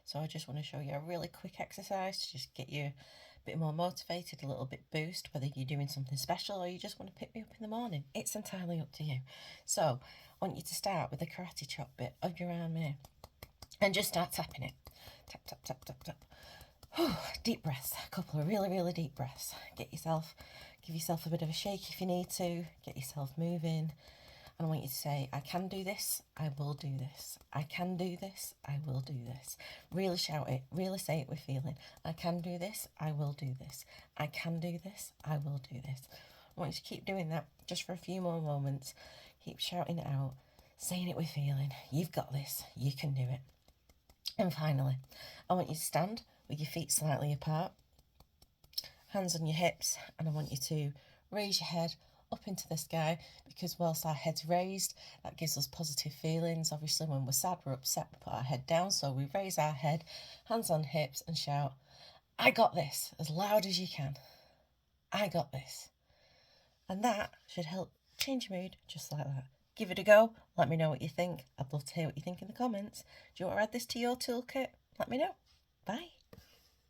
So I just want to show you a really quick exercise to just get you a bit more motivated, a little bit boost, whether you're doing something special or you just want to pick me up in the morning. It's entirely up to you. So I want you to start with the karate chop bit of your arm here and just start tapping it. Tap, tap, tap, tap, tap. Deep breaths, a couple of really, really deep breaths. Give yourself a bit of a shake if you need to. Get yourself moving. And I want you to say, I can do this, I will do this. I can do this, I will do this. Really shout it, really say it with feeling. I can do this, I will do this. I can do this, I will do this. I want you to keep doing that just for a few more moments. Keep shouting it out, saying it with feeling. You've got this, you can do it. And finally, I want you to stand with your feet slightly apart, hands on your hips, and I want you to raise your head up into the sky, because whilst our head's raised, that gives us positive feelings. Obviously, when we're sad, we're upset, we put our head down, so we raise our head, hands on hips, and shout, I got this, as loud as you can. I got this. And that should help change your mood just like that. Give it a go. Let me know what you think. I'd love to hear what you think in the comments. Do you want to add this to your toolkit? Let me know. Bye.